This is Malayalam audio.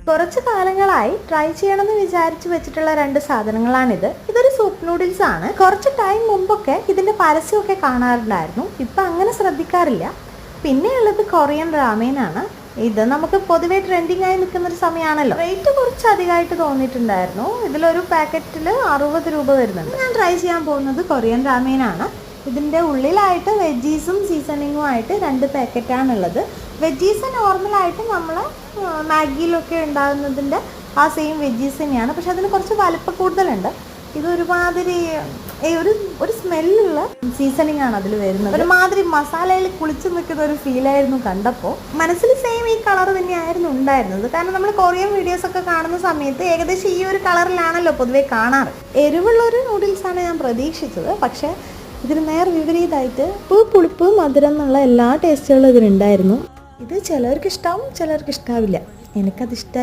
കുറച്ച് കാലങ്ങളായി ട്രൈ ചെയ്യണമെന്ന് വിചാരിച്ചു വെച്ചിട്ടുള്ള രണ്ട് സാധനങ്ങളാണിത്. ഇതൊരു സൂപ്പ് നൂഡിൽസ് ആണ്. കുറച്ച് ടൈം മുമ്പൊക്കെ ഇതിന്റെ പരസ്യമൊക്കെ കാണാറുണ്ടായിരുന്നു. ഇപ്പൊ അങ്ങനെ ശ്രദ്ധിക്കാറില്ല. പിന്നെയുള്ളത് കൊറിയൻ റാമേൻ ആണ്. ഇത് നമുക്ക് പൊതുവെ ട്രെൻഡിങ് ആയി നിൽക്കുന്ന ഒരു സമയമാണല്ലോ. റേറ്റ് കുറച്ച് അധികമായിട്ട് തോന്നിയിട്ടുണ്ടായിരുന്നു. ഇതിലൊരു പാക്കറ്റിൽ 60 രൂപ വരുന്നുണ്ട്. ഞാൻ ട്രൈ ചെയ്യാൻ പോകുന്നത് കൊറിയൻ റാമേൻ ആണ്. ഇതിൻ്റെ ഉള്ളിലായിട്ട് വെജീസും സീസണിങ്ങും ആയിട്ട് 2 പാക്കറ്റാണുള്ളത്. വെജീസ് നോർമലായിട്ട് നമ്മൾ മാഗിയിലൊക്കെ ഉണ്ടാകുന്നതിൻ്റെ ആ സെയിം വെജീസ് തന്നെയാണ്. പക്ഷെ അതിന് കുറച്ച് വലിപ്പം കൂടുതലുണ്ട്. ഇതൊരുമാതിരി ഒരു സ്മെല്ലുള്ള സീസണിങ് ആണ് അതിൽ വരുന്നത്. ഒരുമാതിരി മസാലയിൽ കുളിച്ച് നിൽക്കുന്ന ഒരു ഫീലായിരുന്നു കണ്ടപ്പോൾ. മനസ്സിൽ സെയിം ഈ കളർ തന്നെയായിരുന്നു ഉണ്ടായിരുന്നത്. കാരണം നമ്മൾ കൊറിയൻ വീഡിയോസൊക്കെ കാണുന്ന സമയത്ത് ഏകദേശം ഈ ഒരു കളറിലാണല്ലോ പൊതുവെ കാണാറ്. എരിവുള്ളൊരു നൂഡിൽസാണ് ഞാൻ പ്രതീക്ഷിച്ചത്. പക്ഷേ ഇതിന് നേർ വിപരീതമായിട്ട് പുളിപ്പ് മധുരം എന്നുള്ള എല്ലാ ടേസ്റ്റുകളും ഇതിനുണ്ടായിരുന്നു. ഇത് ചിലർക്ക് ഇഷ്ടാവും, ചിലർക്ക് ഇഷ്ടാവില്ല. എനിക്കത് ഇഷ്ടമായി.